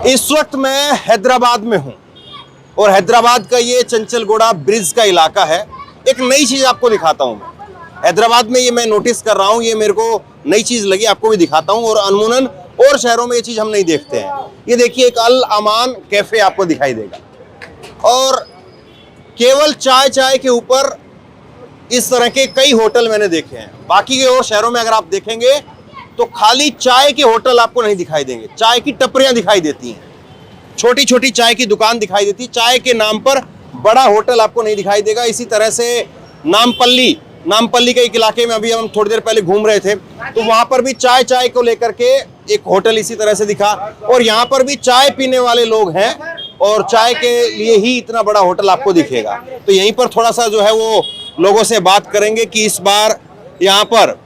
इस वक्त मैं हैदराबाद में हूं और हैदराबाद का ये चंचलगोड़ा ब्रिज का इलाका है। एक नई चीज आपको दिखाता हूं। मैं हैदराबाद में ये मैं नोटिस कर रहा हूं, ये मेरे को नई चीज लगी, आपको भी दिखाता हूं। और अनमुनन और शहरों में ये चीज हम नहीं देखते हैं। ये देखिए, एक अल अमान कैफे आपको दिखाई देगा और केवल चाय के ऊपर इस तरह के कई होटल मैंने देखे हैं। बाकी के और शहरों में अगर आप देखेंगे तो खाली चाय के होटल आपको नहीं दिखाई देंगे, चाय की टपरियां दिखाई देती हैं, छोटी छोटी चाय की दुकान दिखाई देती है। चाय के नाम पर बड़ा होटल आपको नहीं दिखाई देगा। इसी तरह से नामपल्ली के एक इलाके में अभी हम थोड़ी देर पहले घूम रहे थे, तो वहां पर भी चाय को लेकर के एक होटल इसी तरह से दिखा। और यहाँ पर भी चाय पीने वाले लोग हैं और चाय के लिए ही इतना बड़ा होटल आपको दिखेगा। तो यहीं पर थोड़ा सा जो है वो लोगों से बात करेंगे कि इस बार यहाँ पर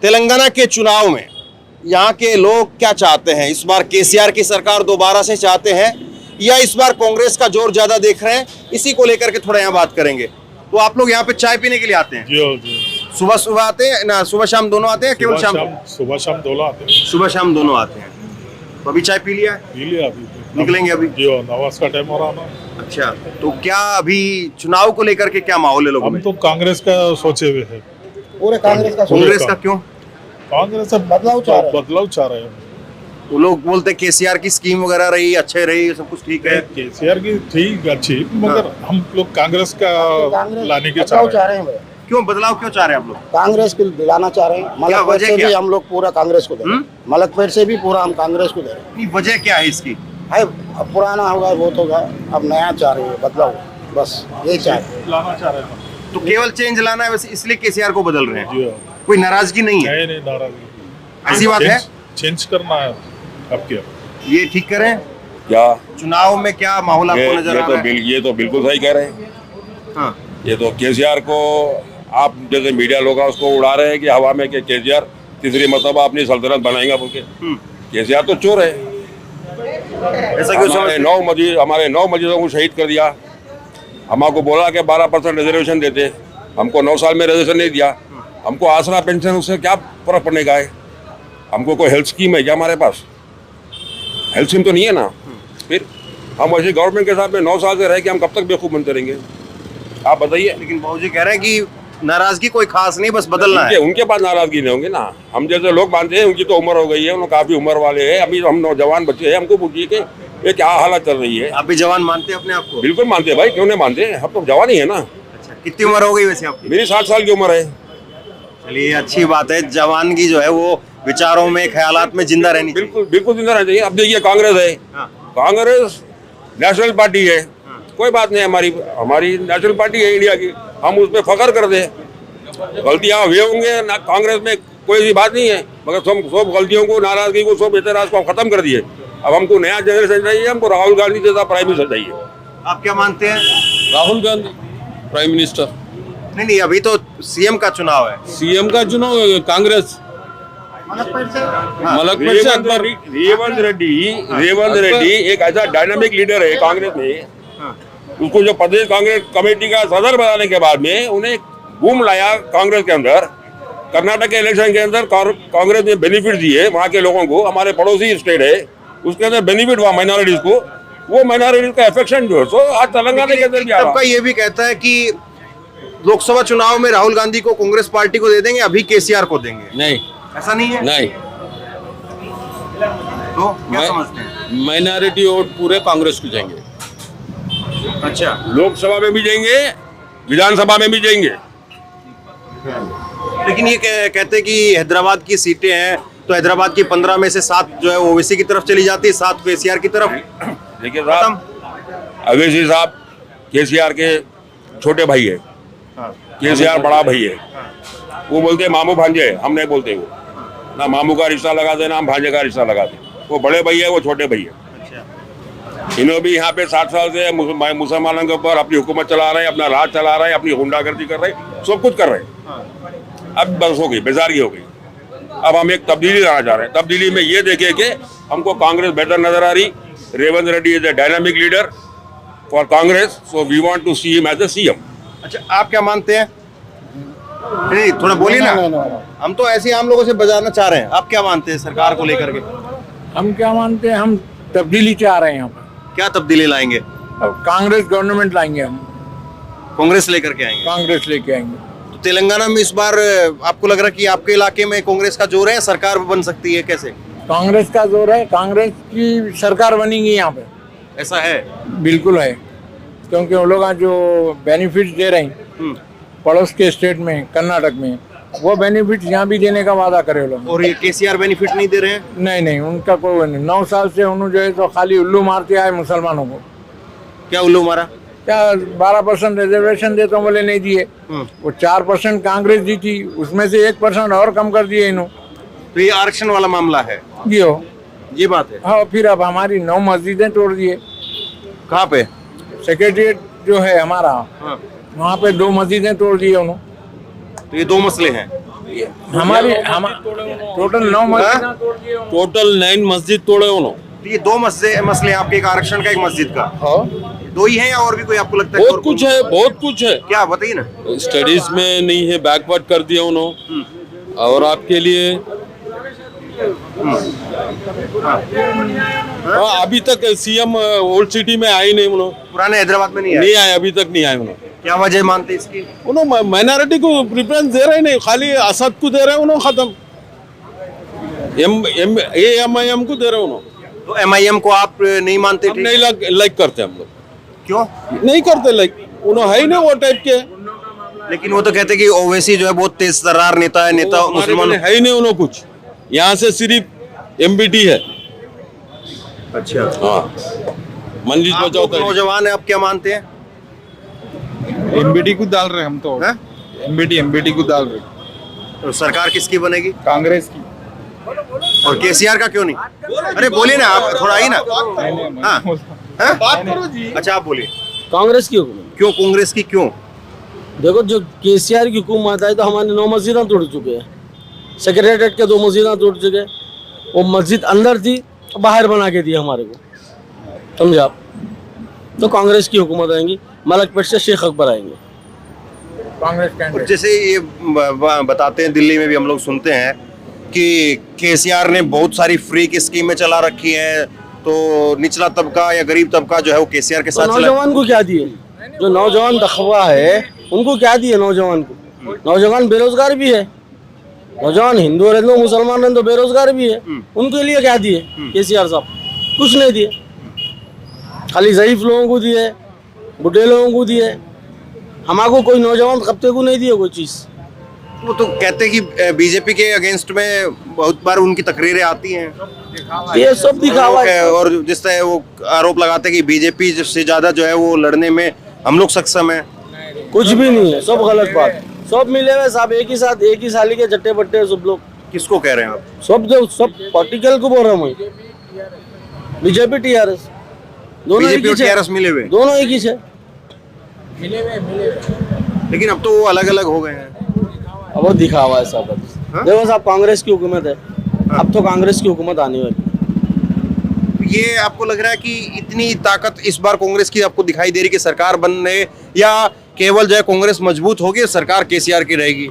तेलंगाना के चुनाव में यहाँ के लोग क्या चाहते हैं। इस बार केसीआर की सरकार दोबारा से चाहते हैं या इस बार कांग्रेस का जोर ज्यादा देख रहे हैं, इसी को लेकर के थोड़ा यहाँ बात करेंगे। तो आप लोग यहाँ पे चाय पीने के लिए आते हैं? जी। सुबह आते हैं ना? सुबह शाम दोनों आते हैं? केवल शाम? सुबह शाम दोनों आते हैं। सुबह शाम दोनों आते हैं। तो अभी चाय पी लिया? पी लिया अभी। निकलेंगे अभी? जी, नवाज का टाइम हो रहा ना। अच्छा, तो क्या अभी चुनाव को लेकर के क्या माहौल है लोगों में? हम तो कांग्रेस का सोचे हुए हैं। पूरे कांग्रेस का क्यों? कांग्रेस से बदलाव चाह रहे हैं। वो लोग बोलते हैं केसीआर की स्कीम वगैरह रही, अच्छे रही, सब कुछ ठीक है। केसीआर की ठीक अच्छी, मगर हम लोग कांग्रेस का लाने के चाह रहे हैं। क्यों बदलाव क्यों चाह रहे हैं आप लोग? कांग्रेस को दिलाना चाह रहे हैं। मलकपेट से भी हम लोग पूरा कांग्रेस को दे रहे हैं। मलकपेट से भी पूरा हम कांग्रेस को दे रहे हैं। वजह क्या है इसकी? है अब पुराना होगा वो तो होगा, अब नया चाह रहे हैं, बदलाव, बस ये लाना चाह रहे हैं। तो केवल चेंज लाना है, वैसे इसलिए केसीआर को बदल रहे हैं? जी, कोई नाराजगी नहीं है? नहीं नाराजगी ऐसी बात है? चेंज करना है। अब क्या ये ठीक करें क्या चुनाव में? क्या माहौल आपको नजर आ रहा है? ये तो बिल्कुल सही कह रहे हैं। हाँ। ये तो केसीआर को आप जैसे मीडिया लोग उसको उड़ा रहे हैं कि हवा में कि केसीआर तीसरी मरतबा अपनी सल्तनत बनाएगा बोल के। केसीआर तो चोर है। ऐसा क्यों? हमारे 9 मस्जिदों को शहीद कर दिया। हमको बोला कि 12% रिजर्वेशन देते, हमको 9 साल में रिजर्वेशन नहीं दिया। हमको आसरा पेंशन, उससे क्या फर्क पड़ने का है? हमको कोई हेल्थ स्कीम है क्या? हमारे पास हेल्थ स्कीम तो नहीं है ना। फिर हम वैसे गवर्नमेंट के साथ में 9 साल से रह के हम कब तक बेवकूफ़ बनते रहेंगे? आप बताइए। लेकिन बाबूजी कह रहे हैं कि नाराजगी कोई खास नहीं, बस बदलना है। उनके पास नाराजगी नहीं होंगे ना। हम जैसे लोग मानते हैं, उनकी तो उम्र हो गई है, उन्होंने काफी उम्र वाले हैं। अभी हम नौजवान बच्चे हैं, हमको पूछिए कि ये क्या हालत चल रही है। आप भी जवान मानते हैं अपने आप को? बिल्कुल मानते हैं भाई, क्यों नहीं मानते? हम तो जवान ही है ना। अच्छा, कितनी उम्र हो गई वैसे आपकी? मेरी 60 साल की उम्र है। चलिए, अच्छी बात है। जवानगी जो है वो विचारों में, ख्यालात में जिंदा रहनी चाहिए। बिल्कुल जिंदा रहना चाहिए। अब देखिए, कांग्रेस है, कांग्रेस नेशनल पार्टी है, कोई बात नहीं, हमारी नेशनल पार्टी है इंडिया की, हम उसमें फख्र कर दे। गलतियां हुए होंगे ना, कांग्रेस में कोई ऐसी बात नहीं है, मगर सब गलतियों को, नाराजगी को, सब एतराज को खत्म कर दिए। अब हमको नया जनरेशन चाहिए, हमको राहुल गांधी जैसा प्राइम मिनिस्टर चाहिए। आप क्या मानते हैं? Rahul Gandhi prime minister? नहीं, अभी तो सीएम का चुनाव है। सीएम का चुनाव कांग्रेस मलकपेट से अकबर। रेवंत रेड्डी एक ऐसा डायनामिक लीडर है कांग्रेस में। उसको जो प्रदेश कांग्रेस कमेटी का सदर बनाने के बाद में उन्हें घूम लाया कांग्रेस के अंदर। कर्नाटक के इलेक्शन के अंदर कांग्रेस ने बेनिफिट दिए वहाँ के लोगों को। हमारे पड़ोसी स्टेट है, उसके अंदर बेनिफिट हुआ माइनॉरिटीज को। वो माइनॉरिटीज का अफेक्शन जो है सो आज तेलंगाना के अंदर भी आ रहा है। सबका ये भी कहता है कि लोकसभा चुनाव में राहुल गांधी को कांग्रेस पार्टी को दे देंगे, अभी केसीआर को देंगे। नहीं, ऐसा नहीं है? नहीं, तो क्या समझते हैं? माइनॉरिटी वोट पूरे कांग्रेस को जाएंगे। अच्छा, लोकसभा में भी जाएंगे, विधानसभा में भी जाएंगे। लेकिन ये कहते हैं कि हैदराबाद की सीटें हैं, तो हैदराबाद की 15 में से 7 जो है ओवैसी की तरफ चली जाती है, 7 केसीआर की तरफ। देखिए साहब, अवैसी साहब केसीआर के छोटे भाई है, केसीआर बड़ा भाई है। वो बोलते हैं मामू भांजे, हम नहीं बोलते। वो ना मामू का रिश्ता लगा दे, ना हम भांजे का रिश्ता लगा दे। वो बड़े भाई है, वो छोटे भाई है। इन्होंने भी यहाँ पे 60 साल से मुसलमानों के ऊपर अपनी हुकूमत चला रहे हैं, अपना राज चला रहे हैं, अपनी गुंडागर्दी कर रहे हैं, सब कुछ कर रहे हैं। अब बस हो गई, बेजारगी हो गई। अब हम एक तब्दीली लाना चाह रहे हैं। तब्दीली में ये देखे कि हमको कांग्रेस बेहतर नजर आ रही। Revanth Reddy is a dynamic leader for Congress, so we want to see him as a CM. अच्छा, आप क्या मानते हैं? नहीं, थोड़ा बोलिए ना। हम तो ऐसे आम लोगों से बजाना चाह रहे हैं। आप क्या मानते हैं सरकार को लेकर के? हम क्या मानते हैं, हम तब्दीली चाह रहे हैं यहाँ पर। क्या तब्दीली लाएंगे? अब कांग्रेस गवर्नमेंट लाएंगे हम, कांग्रेस लेकर के आएंगे। कांग्रेस लेके आएंगे। तो तेलंगाना में इस बार आपको लग रहा है कि आपके इलाके में कांग्रेस का जोर है, सरकार बन सकती है? कैसे? कांग्रेस का जोर है, कांग्रेस की सरकार बनेगी यहाँ पे, ऐसा है? बिल्कुल है। क्योंकि वो लोग आज जो बेनिफिट दे रहे हैं पड़ोस के स्टेट में, कर्नाटक में, वो बेनिफिट यहाँ भी देने का वादा करे वो लोग। और ये केसीआर बेनिफिट नहीं दे रहे हैं? नहीं नहीं, उनका कोई नहीं। 9 साल से उन्होंने जो है तो खाली उल्लू मारते आए मुसलमानों को। क्या उल्लू मारा? क्या 12% रिजर्वेशन देते बोले नहीं दिए, वो 4% कांग्रेस दी थी, उसमें से 1% और कम कर दिए इन्होंने। तो ये आरक्षण वाला मामला है, ये हो, ये बात है। हाँ। फिर अब हमारी 9 मस्जिदें तोड़ दिए। कहाँ पे? सेक्रेटरिएट जो है हमारा, वहाँ पे 2 मस्जिदें तोड़ दिए उन्होंने। तो ये 2 मसले हैं हमारी टोटल 9 मस्जिदें तोड़ दिए। टोटल 9 मस्जिद तोड़े उन्होंने। तो ये 2 मसले हैं आपके, एक आरक्षण का, एक मस्जिद का। हाँ, 2 ही हैं या और भी कोई आपको लगता है? बहुत कुछ है, बहुत कुछ है। क्या बताइए ना। स्टडीज में नहीं है, बैकवर्ड कर दिया उन्होंने। और आपके लिए हाँ, अभी तक सीएम ओल्ड सिटी में आए नहीं उन्होंने, पुराने हैदराबाद में नहीं नहीं आए, अभी तक नहीं आए उन्होंने। क्या वजह मानते हैं इसकी? उन्होंने माइनॉरिटी को प्रेफरेंस दे रहे नहीं, खाली असद को दे रहे उन्होंने, खत्म। MIM को दे रहे उन्होंने। तो MIM को आप नहीं मानते? हम नहीं लाइक करते हम लोग, क्यों? नहीं करते लाइक, उन्होंने है ही नहीं वो टाइप के। लेकिन वो तो कहते हैं कि ओवैसी जो है बहुत तेज तर्रार नेता है, नेता मुसलमान है ही नहीं उन्होंने कुछ। यहाँ से सिर्फ MBT है। अच्छा, हाँ, मंजिल आप बचाओ लोग नौजवान है, आप क्या मानते हैं? एमबीटी को डाल रहे हम तो। हैं? एमबीटी को डाल रहे, तो सरकार किसकी बनेगी? कांग्रेस की। और केसीआर का क्यों नहीं? अरे बोलिए ना आप, थोड़ा ही ना। हाँ, हाँ? अच्छा आप बोलिए। कांग्रेस की हुकूमत। क्यों कांग्रेस की, क्यों? देखो, जो केसीआर की हुकूमत आई तो हमारे 9 मस्जिदें तोड़ चुके हैं। सेक्रेटरीट के 2 मस्जिदें तोड़ चुके हैं। वो मस्जिद अंदर थी, बाहर बना के दी हमारे को, समझे आप? तो कांग्रेस की हुकूमत आएंगी, मलकपेट से शेख अकबर आएंगे, कांग्रेस और कैंडिडेट। जैसे ये बताते हैं, दिल्ली में भी हम लोग सुनते हैं कि केसीआर ने बहुत सारी फ्री की स्कीमें चला रखी हैं, तो निचला तबका या गरीब तबका जो है वो केसीआर के तो साथ चला। नौजवान को क्या दिए? जो नौजवान दखवा है उनको क्या दिए? नौजवान को, नौजवान बेरोजगार भी है, नौजवान हिंदू रहते हो मुसलमान रहते तो बेरोजगार भी है, उनके लिए क्या दिए केसीआर साहब? कुछ नहीं दिए, खाली ज़ईफ लोगों को दिए, बुढ़े लोगों को दिए, हमारे कोई नौजवान तबके को नहीं दिए कोई चीज़। वो तो कहते हैं कि बीजेपी के अगेंस्ट में बहुत बार उनकी तकरीरें आती हैं, ये सब दिखावा है। और जिस तरह वो आरोप लगाते हैं कि बीजेपी से ज्यादा जो है वो लड़ने में हम लोग सक्षम है। कुछ भी नहीं है, सब गलत बात है। सब मिले हुए साहब एक ही साथ, एक ही साली के जट्टे बट्टे सब लोग। किसको कह रहे हैं आप? सब पार्टिकल को बोल रहा हूँ मैं। बीजेपी TRS दोनों एक बीजेपी ही और है, टीआरएस मिले हुए, दोनों एक ही है। लेकिन अब तो वो अलग अलग हो गए हैं। अब वो दिखावा है सब। हाँ? देखो साहब, कांग्रेस की हुकूमत है, अब तो कांग्रेस की हुकूमत आने वाली। ये आपको लग रहा है कि इतनी ताकत इस बार कांग्रेस की आपको दिखाई दे रही कि सरकार बनने, या केवल जो है कांग्रेस मजबूत होगी, सरकार केसीआर की रहेगी?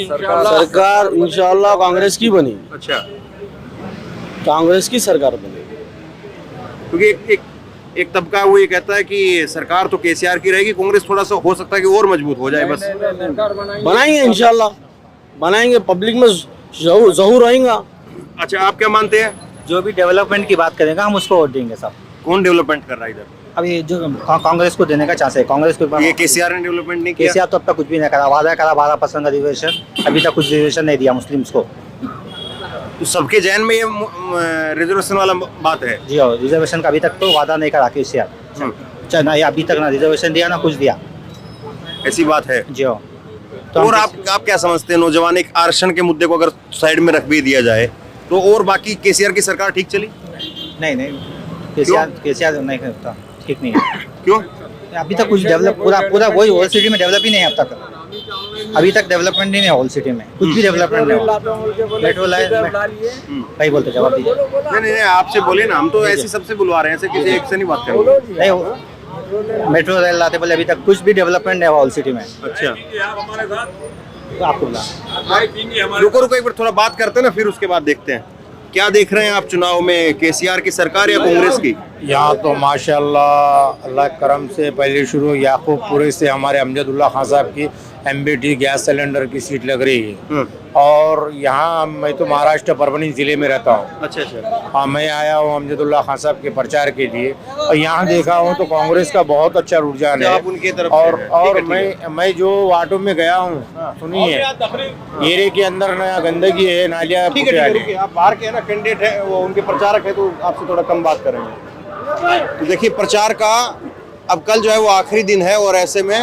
सरकार इंशाल्लाह कांग्रेस की बनेगी, अच्छा, कांग्रेस की सरकार बनेगी। क्योंकि एक तबका वो ये कहता है कि सरकार तो केसीआर की रहेगी, कांग्रेस थोड़ा सा हो सकता है कि और मजबूत हो जाए। बस बनाएंगे इंशाल्लाह, बनाएंगे, पब्लिक में जहूर रहेगा। अच्छा, आप क्या मानते हैं? जो भी डेवलपमेंट की बात करेगा हम उसको वोट देंगे साहब। कौन डेवलपमेंट कर रहा है इधर? अभी जो कांग्रेस को देने का चांस है, कांग्रेस को। ये केसीआर ने डेवलपमेंट नहीं किया? केसीआर तो अब तक कुछ भी नहीं करा, वादा करा 12% का रिजर्वेशन, अभी तक कुछ रिजर्वेशन नहीं दिया मुस्लिम्स को। तो सबके जहन में ये रिजर्वेशन वाला बात है। जी हाँ, रिजर्वेशन का अभी तक तो वादा नहीं करा केसीआर। चाहे ना, ये अभी तक ना रिजर्वेशन दिया ना कुछ दिया, ऐसी बात है। जी हाँ। तो और आप क्या समझते हैं, नौजवान एक आरक्षण के मुद्दे को अगर साइड में रख भी दिया जाए तो और बाकी केसीआर की सरकार ठीक चली? नहीं, केसीआर नहीं करता, ठीक नहीं है। क्यों? अभी तक कुछ डेवलप पूरा वही होल सिटी में डेवलप ही नहीं है अब तक। अभी तक डेवलपमेंट नहीं है होल सिटी में, कुछ भी डेवलपमेंट नहीं है। मेट्रो लाइन भाई बोलते जवाब दीजिए। नहीं, आपसे बोले ना, हम तो ऐसे सबसे बुलवा रहे हैं, ऐसे किसी एक से नहीं बात करेंगे। नहीं, मेट्रो रेल लाते बोले अभी तक कुछ भी डेवलपमेंट नहीं है होल सिटी में। अच्छा, तो आपको बोला रुको एक बार थोड़ा बात करते हैं ना, फिर उसके बाद देखते हैं क्या देख रहे हैं आप चुनाव में, केसीआर की सरकार या कांग्रेस की? यहाँ तो माशाल्लाह अल्लाह करम से पहले शुरू याकूबपुरी से हमारे अमजदुल्ला खान साहब की एमबीटी गैस सिलेंडर की सीट लग रही है। और यहाँ मैं तो महाराष्ट्र परभनी जिले में रहता हूँ। अच्छा अच्छा। हाँ, मैं आया हूँ अमजदुल्ला खान साहब के प्रचार के लिए और यहाँ देखा हूँ तो कांग्रेस का बहुत अच्छा रुझान है। आप उनकी तरफ से हैं। और ठीक है। मैं जो वार्डों में गया हूँ, सुनिए, एरिया के अंदर नया गंदगी है, नालियाँ ठीक है, रुकिए। आप बाहर के है ना, कैंडिडेट है, वो उनके प्रचारक है, तो आपसे थोड़ा कम बात करेंगे। तो देखिए, प्रचार का अब कल जो है वो आखिरी दिन है और ऐसे में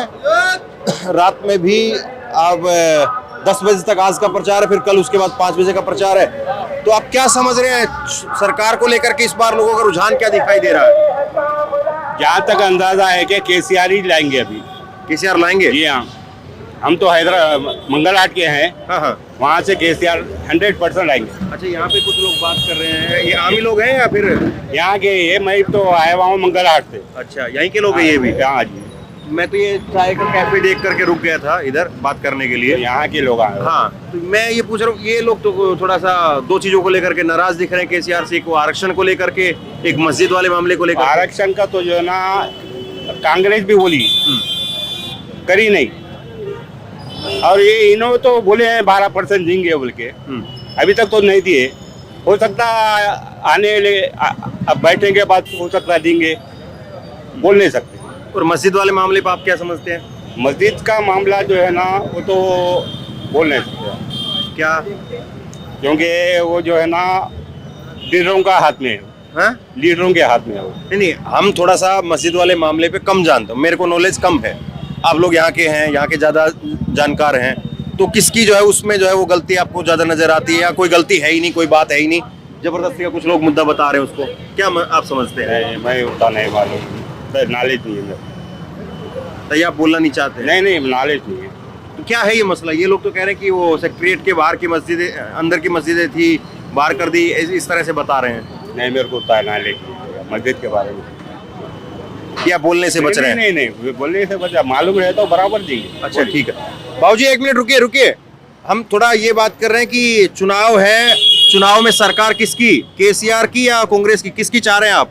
रात में भी अब 10 बजे तक आज का प्रचार है, फिर कल उसके बाद 5 बजे का प्रचार है। तो आप क्या समझ रहे हैं सरकार को लेकर के इस बार लोगों का रुझान क्या दिखाई दे रहा है? जहाँ तक अंदाजा है कि केसीआर ही लाएंगे अभी। केसीआर लाएंगे? जी हाँ, हम तो हैदराबाद मंगलहाट के हैं। हाँ। वहाँ से केसीआर 100% आएंगे। अच्छा, यहाँ पे कुछ लोग बात कर रहे हैं, ये आम ही लोग हैं या फिर? यहाँ के ये, मैं तो आया हुआ हूँ मंगलहाट से। अच्छा, यहीं के लोग हैं ये भी? हाँ जी, मैं तो ये चाय का कैफे देख करके रुक गया था इधर बात करने के लिए। यहाँ के लोग आए। हाँ, तो मैं ये पूछ रहा हूँ, ये लोग तो थोड़ा सा दो चीजों को लेकर के नाराज दिख रहे हैं केसीआर से, एक वो आरक्षण को लेकर के, एक मस्जिद वाले मामले को लेकर। आरक्षण का तो जो है ना, कांग्रेस भी बोली, करी नहीं। और ये इन्होंने तो बोले हैं 12% देंगे बोल के, अभी तक तो नहीं दिए। हो सकता आने अब बैठने के बाद हो सकता देंगे, बोल नहीं सकते। और मस्जिद वाले मामले पर आप क्या समझते हैं? मस्जिद का मामला जो है ना, वो तो बोल नहीं सकते। क्या? क्योंकि वो जो है ना लीडरों का हाथ में है। हाँ? लीडरों के हाथ में है वो। नहीं, हम थोड़ा सा मस्जिद वाले मामले पे कम जानते हैं, मेरे को नॉलेज कम है। आप लोग यहाँ के हैं, यहाँ के ज्यादा जानकार हैं, तो किसकी जो है उसमें जो है वो गलती आपको ज्यादा नजर आती है, या कोई गलती है ही नहीं, कोई बात है ही नहीं, जबरदस्ती का कुछ लोग मुद्दा बता रहे हैं उसको, क्या आप समझते हैं? मैं उतना नहीं मालूम, नॉलेज नहीं है। तो ये आप बोलना नहीं चाहते? नहीं, नॉलेज नहीं है। तो क्या है ये मसला? ये लोग तो कह रहे हैं कि वो सेक्रेटरीट के बाहर की मस्जिदें, अंदर की मस्जिदें थी, बाहर कर दी, इस तरह से बता रहे हैं। नहीं, मेरे को उतना नॉलेज नहीं है मस्जिद के बारे में। क्या बोलने से बच रहे हैं? नहीं, बोलने से बचा, मालूम है तो बराबर जी। अच्छा, ठीक है। बाबूजी, एक मिनट रुकिए। हम थोड़ा ये बात कर रहे हैं कि चुनाव है, चुनाव में सरकार किसकी, केसीआर की या कांग्रेस की, किसकी चाह रहे हैं आप?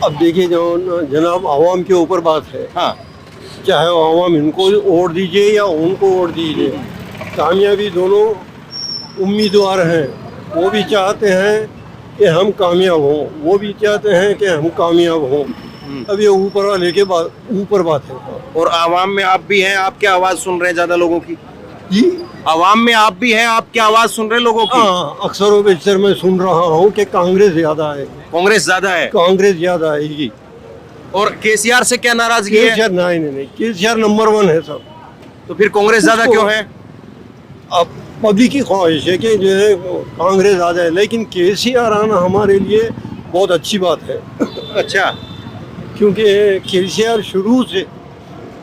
अब देखिए, जो जनाब आवाम के ऊपर बात है। हाँ, चाहे आवाम इनको वोट दीजिए या उनको वोट दीजिए, कामयाबी दोनों उम्मीदवार हैं। वो भी चाहते हैं कि हम कामयाब हों, वो भी चाहते हैं कि हम कामयाब हों। अब ये ऊपर वाले के ऊपर बात है। और आवाम में आप भी हैं, आप क्या आवाज सुन रहे हैं ज्यादा लोगों की? जी, आवाम में आप भी हैं, आप क्या आवाज सुन रहे हैं लोगों की? हाँ, अक्सर बेशतर मैं सुन रहा हूँ कि कांग्रेस ज्यादा है, कांग्रेस ज्यादा है। कांग्रेस ज्यादा आएगी। और केसीआर से क्या नाराजगी है? केसीआर नहीं, केसीआर नंबर 1 है सब। तो फिर कांग्रेस ज्यादा क्यों है? अब पब्लिक की ख्वाहिश है कि जो है कांग्रेस आ जाए, लेकिन केसीआर आना हमारे लिए बहुत अच्छी बात है। अच्छा, क्योंकि केसीआर शुरू से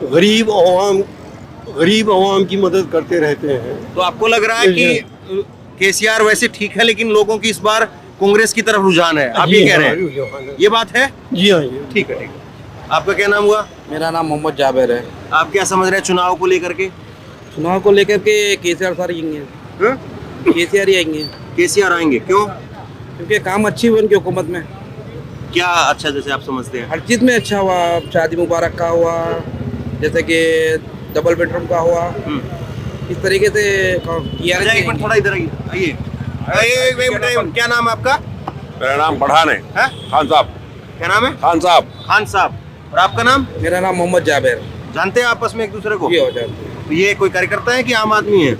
गरीब आवाम की मदद करते रहते हैं। तो आपको लग रहा है कि केसीआर वैसे ठीक है, लेकिन लोगों की इस बार कांग्रेस की तरफ रुझान है, आप ये कह रहे हैं? ये बात है? जी हाँ, ठीक है। आपका क्या नाम हुआ? मेरा नाम मोहम्मद जाबिर है। आप क्या समझ रहे हैं चुनाव को लेकर के? चुनाव को लेकर के केसीआर सर आएंगे, केसीआर ही आएंगे। केसीआर आएंगे, क्यों? क्योंकि काम अच्छी हुई उनकी हुकूमत में। क्या अच्छा जैसे आप समझते हैं? हर चीज़ में अच्छा हुआ, शादी मुबारक का हुआ, जैसे कि डबल बेडरूम का हुआ, इस तरीके से किया। एक मिनट, थोड़ा इधर आइए। क्या नाम है आपका? मेरा नाम पठान है। खान साहब। क्या नाम है? खान साहब। खान साहब। और आपका नाम? मेरा नाम मोहम्मद जाबिर। जानते हैं आपस में एक दूसरे को? ये हो जाते। तो ये कोई कार्यकर्ता है कि आम आदमी है?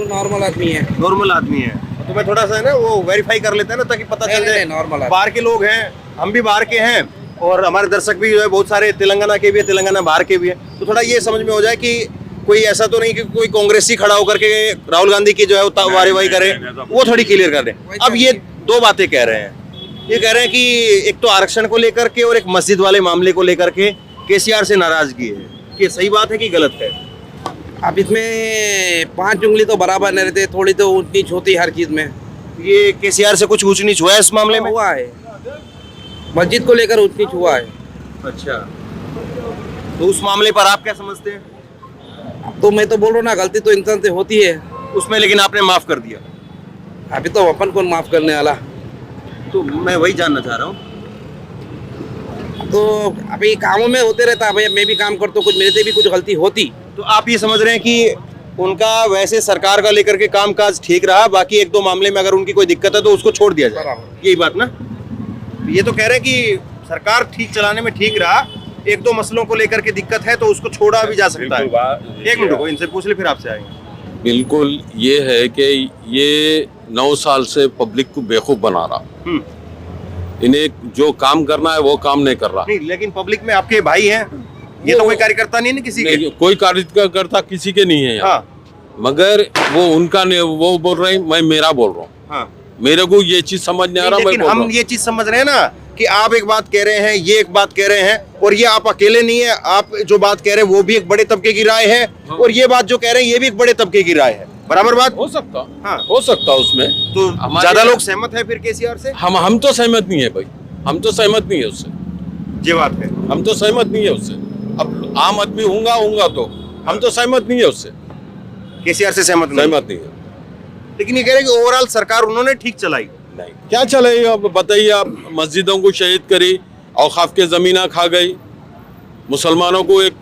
नॉर्मल आदमी है। नॉर्मल आदमी है। तो मैं थोड़ा सा है ना वो वेरीफाई कर लेते हैं ना, ताकि पता चल जाए। नॉर्मल बाहर के लोग हैं, हम भी बाहर के हैं, और हमारे दर्शक भी जो है बहुत सारे तेलंगाना के भी है, तेलंगाना बाहर के भी है। तो थोड़ा ये समझ में हो जाए कि कोई ऐसा तो नहीं कि कोई कांग्रेसी खड़ा होकर के राहुल गांधी की जो है वारेवाही करे, वो थोड़ी क्लियर कर दें। अब ये दो बातें कह रहे हैं, ये कह रहे हैं कि एक तो आरक्षण को लेकर के और एक मस्जिद वाले मामले को लेकर के केसीआर से नाराजगी है। कि सही बात है कि गलत है? अब इसमें 5 उंगली तो बराबर नहीं रहते, थोड़ी तो ऊंच नीच होती है हर चीज में। ये केसीआर से कुछ ऊंच नीच हुआ है इस मामले में? हुआ है, मस्जिद को लेकर ऊंच नीच हुआ है। अच्छा, तो उस मामले पर आप क्या समझते हैं? तो मैं तो बोल रहा हूँ ना, गलती तो इंसान से होती है। उसमें लेकिन आपने माफ कर दिया। अभी तो अपन कौन माफ करने वाला। तो मैं वही जानना चाह रहा हूँ। तो अभी कामों में होते रहता है, भाई मैं भी काम करता हूँ, कुछ मेरे से भी कुछ गलती होती। तो आप ये समझ रहे हैं कि उनका वैसे सरकार का लेकर के कामकाज ठीक रहा, बाकी एक दो मामले में अगर उनकी कोई दिक्कत है तो उसको छोड़ दिया जाए, यही बात ना? ये तो कह रहे हैं कि सरकार ठीक चलाने में ठीक रहा, एक दो मसलों को लेकर के दिक्कत है तो उसको छोड़ा भी जा सकता है। एक मिनट रुको, इनसे पूछ ले फिर आपसे आएंगे। बिल्कुल ये है कि ये 9 साल से पब्लिक को बेवकूफ बना रहा। इन्हें जो काम करना है वो काम नहीं कर रहा। नहीं, लेकिन पब्लिक में आपके भाई हैं, ये तो कोई कार्यकर्ता नहीं है किसी के। कोई कार्यकर्ता किसी के नहीं है यहाँ। मगर वो उनका नहीं, वो बोल रहे हैं, मैं मेरा बोल रहा हूँ। मेरे को ये चीज समझ नहीं आ रहा। लेकिन हम ये चीज समझ रहे हैं ना कि आप एक बात कह रहे हैं, ये एक बात कह रहे हैं, और ये आप अकेले नहीं है। आप जो बात कह रहे हैं वो भी एक बड़े तबके की राय है, और ये बात जो कह रहे हैं ये भी एक बड़े तबके की राय है। बराबर बात हो सकता। हाँ, हो सकता उसमें। तो ज्यादा लोग सहमत है फिर केसीआर से? हम तो सहमत नहीं है भाई, हम तो सहमत नहीं है उससे। ये बात है, हम तो सहमत नहीं है उससे। अब आम आदमी होगा तो हम तो सहमत नहीं है उससे। केसीआर से सहमत नहीं है। लेकिन ये कह रहे हैं कि ओवरऑल सरकार उन्होंने ठीक चलाई। नहीं, क्या चलाई? अब बताइए आप, मस्जिदों को शहीद करी, औकाफ के जमीना खा गई, मुसलमानों को एक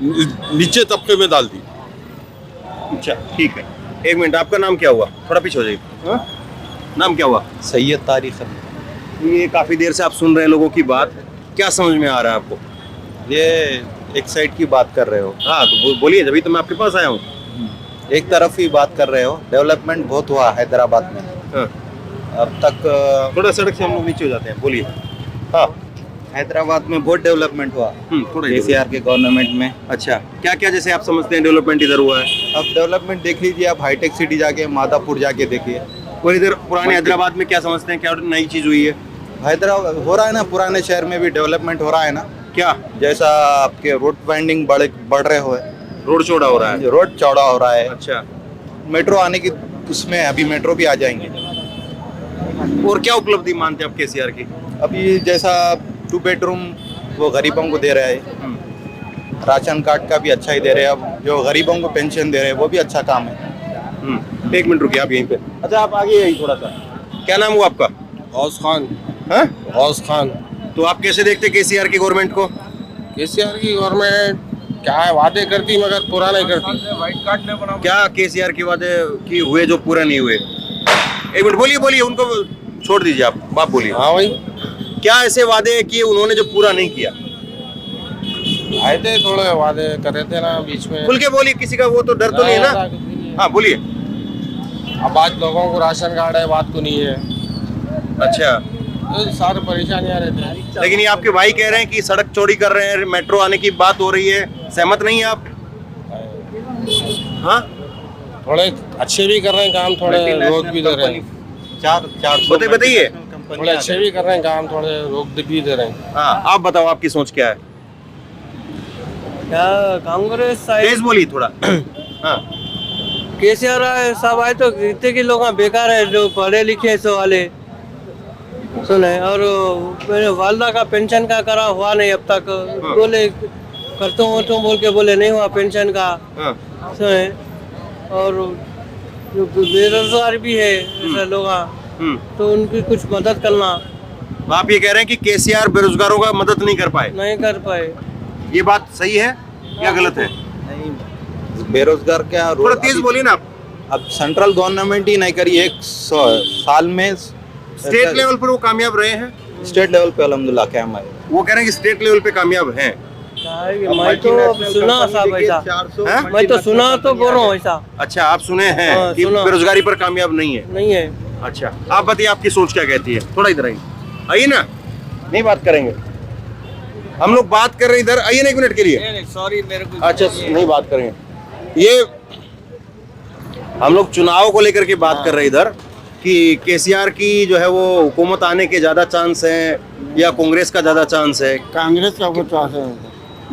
नीचे तबके में डाल दी। अच्छा ठीक है, एक मिनट, आपका नाम क्या हुआ? थोड़ा पीछे हो जाइए। नाम क्या हुआ? सैयद तारिक। ये काफी देर से आप सुन रहे हैं लोगों की बात, क्या समझ में आ रहा है आपको? ये एक साइड की बात कर रहे हो। हाँ तो बोलिए, जब तो मैं आपके पास आया हूँ। एक तरफ ही बात कर रहे हो। डेवलपमेंट बहुत हुआ हैदराबाद में। अब तक थोड़ा सड़क से हम लोग नीचे हो जाते हैं, बोलिए। हाँ, हैदराबाद में बहुत डेवलपमेंट हुआ केसीआर के गवर्नमेंट में। अच्छा, क्या क्या जैसे आप समझते हैं डेवलपमेंट इधर हुआ है? अब डेवलपमेंट देख लीजिए, आप हाईटेक सिटी जाके मादापुर जाके देखिए। और इधर पुराने हैदराबाद में क्या समझते हैं, क्या नई चीज हुई है? हैदराबाद हो रहा है ना, पुराने शहर में भी डेवलपमेंट हो रहा है ना। क्या? जैसा आपके रोड वाइंडिंग बढ़ रहे हो, रोड चौड़ा हो रहा है। रोड चौड़ा हो रहा है। अच्छा, मेट्रो आने की उसमें अभी मेट्रो भी आ जाएंगे। और क्या उपलब्धि मानते हैं आप केसीआर की? अभी जैसा 2 बेडरूम वो गरीबों को दे रहा है, राशन कार्ड का भी अच्छा ही दे रहे हैं। अब जो गरीबों को पेंशन दे रहे हैं वो भी अच्छा काम है। एक मिनट रुकिए, आप यहीं पे। अच्छा, आप आगे यही थोड़ा सा। क्या नाम हुआ आपका? गौस खान। हाँ, गौस खान। तो आप कैसे देखते केसीआर की गवर्नमेंट को? केसीआर की गवर्नमेंट क्या है, वादे करती मगर पूरा नहीं करती। क्या केसीआर के वादे की हुए जो पूरा नहीं हुए? एक मिनट, बोलिए बोलिए, उनको छोड़ दीजिए, आप बोलिए। हाँ भाई, क्या ऐसे वादे किए उन्होंने जो पूरा नहीं किया? आए थे, थोड़े वादे कर रहे थे ना बीच में। खुल के बोलिए, किसी का वो तो डर तो नहीं है ना? हाँ बोलिए। अब आज लोगों को राशन कार्ड है, बात को नहीं है। अच्छा, तो सारे परेशानियां रहती हैं। लेकिन ये आपके भाई कह रहे हैं कि सड़क चौड़ी कर रहे हैं, मेट्रो आने की बात हो रही है, सहमत नहीं है आप? हाँ, थोड़े अच्छे भी कर रहे हैं काम, थोड़े रोक भी दे रहे हैं। 400 बताइए। थोड़े अच्छे भी कर रहे हैं काम, थोड़े रोक भी दे रहे हैं। हाँ, आप बताओ, आपकी सोच क्या है? क्या कांग्रेस तेज बोलिए थोड़ा। हाँ, केसीआर साहब आए तो इतने के लोग बेकार है, जो पढ़े लिखे सो वाले सुने। और मेरे वालदा का पेंशन का करा हुआ नहीं अब तक। बोले करता हूँ तो बोल के बोले नहीं हुआ पेंशन का। सुने, और जो बेरोजगार भी है ऐसे लोग, तो उनकी कुछ मदद करना। आप ये कह रहे हैं कि केसीआर बेरोजगारों का मदद नहीं कर पाए? ये बात सही है या गलत है? नहीं, बेरोजगार क्या, थोड़ा तेज बोलिए ना आप। अब सेंट्रल गवर्नमेंट ही नहीं करी, 1 साल में स्टेट लेवल पर वो कामयाब रहे हैं। स्टेट लेवल पे अल्हम्दुलिल्लाह क्या हमारे, वो कह रहे हैं कि स्टेट लेवल पे कामयाब हैं। मैं तो सुना साहब ऐसा, मैं तो सुना तो बोल रहा हूँ ऐसा। अच्छा, आप सुने हैं कि बेरोजगारी पर कामयाब नहीं है? अच्छा, आप बताइए, आपकी सोच क्या कहती है? थोड़ा इधर आइए ना, नहीं बात करेंगे हम लोग, बात कर रहे हैं इधर आइए ना, 1 मिनट के लिए। सॉरी मेरे को। अच्छा, नहीं बात करेंगे। ये हम लोग चुनाव को लेकर के बात कर रहे हैं इधर कि केसीआर की जो है वो हुकूमत आने के ज्यादा चांस है या कांग्रेस का ज्यादा चांस है? कांग्रेस का बहुत चांस है,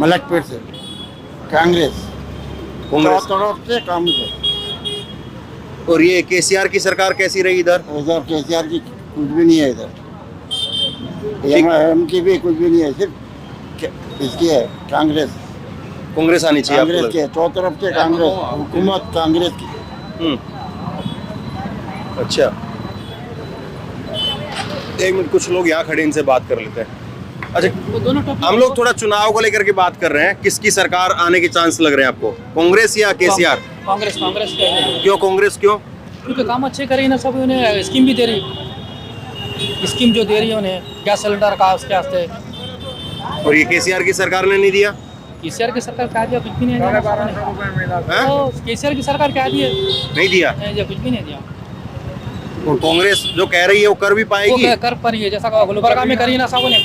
मलकपेट से कांग्रेस तरफ से कांग्रेस। और ये केसीआर की सरकार कैसी रही इधर? केसीआर की कुछ भी नहीं है इधर, एम की भी कुछ भी नहीं है, सिर्फ इसकी है कांग्रेस आनी चाहिए। कांग्रेस के चौ तरफ से कांग्रेस, हुकूमत कांग्रेस की। अच्छा, एक मिनट, कुछ लोग यहाँ खड़े, इनसे बात कर लेते हैं। अच्छा, हम लोग थोड़ा चुनाव को लेकर के बात कर रहे हैं, किसकी सरकार आने के चांस लग रहे हैं आपको, कांग्रेस या केसीआर? कांग्रेस क्यों कांग्रेस, क्यों? क्योंकि काम अच्छे कर रही है ना सब, उन्हें स्कीम भी दे रही, स्कीम जो दे रही है उन्हें गैस सिलेंडर का उसके वास्ते। और ये केसीआर की सरकार ने नहीं दिया? केसीआर की सरकार क्या दिया, कुछ भी नहीं दिया। केसीआर की सरकार क्या दिया, नहीं दिया, कुछ भी नहीं दिया। और कांग्रेस जो कह रही है वो कर भी पाएगी? वो कर पा रही है, जैसा गुलबर्गा में करी ना साहब ने,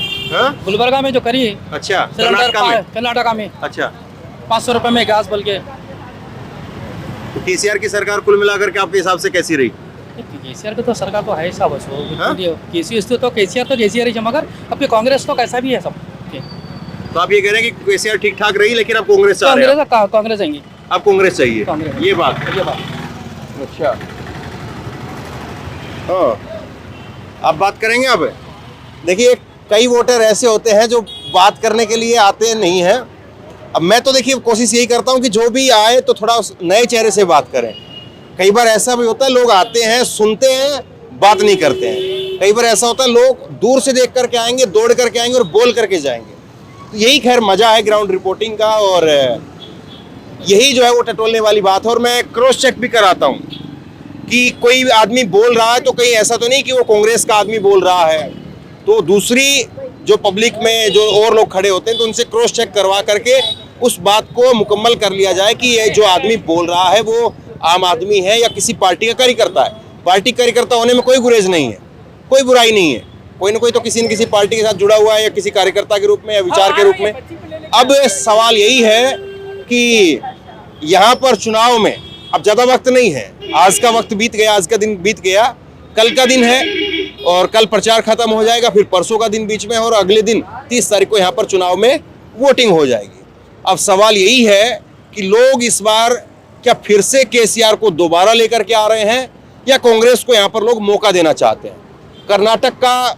गुलबर्गा में जो करी। अच्छा, कर्नाटका में। अच्छा, 500 रुपए में गैस बल के। केसीआर की सरकार कुल मिलाकर के आपके हिसाब से कैसी रही? केसीआर की तो सरकार तो है साहब, केसीआर तो केसीआर ही, मगर अब कांग्रेस तो कैसा भी है सब। तो आप ये कह रहे हैं कि केसीआर ठीक ठाक रही, लेकिन आप कांग्रेस चाह रहे हैं? कांग्रेस आएंगी। आप कांग्रेस चाहिए, ये बात। अच्छा, हाँ, आप बात करेंगे? अब देखिए, कई वोटर ऐसे होते हैं जो बात करने के लिए आते नहीं हैं। अब मैं तो देखिए कोशिश यही करता हूँ कि जो भी आए तो थोड़ा नए चेहरे से बात करें। कई बार ऐसा भी होता है, लोग आते हैं, सुनते हैं, बात नहीं करते हैं। कई बार ऐसा होता है, लोग दूर से देख करके आएंगे, दौड़ करके आएंगे और बोल करके जाएंगे। तो यही खैर मजा है ग्राउंड रिपोर्टिंग का, और यही जो है वो टटोलने वाली बात है। और मैं क्रॉस चेक भी कराता हूँ कि कोई आदमी बोल रहा है तो कहीं ऐसा तो नहीं कि वो कांग्रेस का आदमी बोल रहा है। तो दूसरी जो पब्लिक में जो और लोग खड़े होते हैं, तो उनसे क्रॉस चेक करवा करके उस बात को मुकम्मल कर लिया जाए कि ये जो आदमी बोल रहा है वो आम आदमी है या किसी पार्टी का कार्यकर्ता है। पार्टी कार्यकर्ता होने में कोई गुरेज नहीं है, कोई बुराई नहीं है। कोई ना कोई तो किसी न किसी पार्टी के साथ जुड़ा हुआ है, या किसी कार्यकर्ता के रूप में या विचार के रूप में। अब सवाल यही है कि यहाँ पर चुनाव में अब ज़्यादा वक्त नहीं है, आज का वक्त बीत गया, आज का दिन बीत गया, कल का दिन है, और कल प्रचार खत्म हो जाएगा, फिर परसों का दिन बीच में, और अगले दिन 30 तारीख को यहाँ पर चुनाव में वोटिंग हो जाएगी। अब सवाल यही है कि लोग इस बार क्या फिर से केसीआर को दोबारा लेकर के आ रहे हैं, या कांग्रेस को यहाँ पर लोग मौका देना चाहते हैं। कर्नाटक का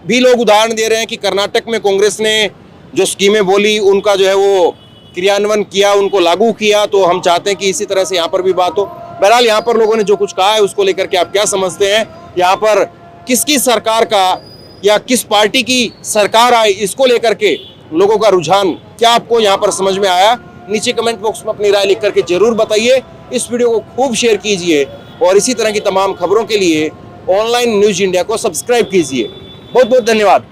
भी लोग उदाहरण दे रहे हैं कि कर्नाटक में कांग्रेस ने जो स्कीमें बोली उनका जो है वो क्रियान्वयन किया, उनको लागू किया। तो हम चाहते हैं कि इसी तरह से यहाँ पर भी बात हो। बहरहाल यहाँ पर लोगों ने जो कुछ कहा है उसको लेकर के आप क्या समझते हैं, यहाँ पर किसकी सरकार का या किस पार्टी की सरकार आई, इसको लेकर के लोगों का रुझान क्या आपको यहाँ पर समझ में आया? नीचे कमेंट बॉक्स में अपनी राय लिख करके जरूर बताइए। इस वीडियो को खूब शेयर कीजिए, और इसी तरह की तमाम खबरों के लिए ऑनलाइन न्यूज इंडिया को सब्सक्राइब कीजिए। बहुत बहुत धन्यवाद।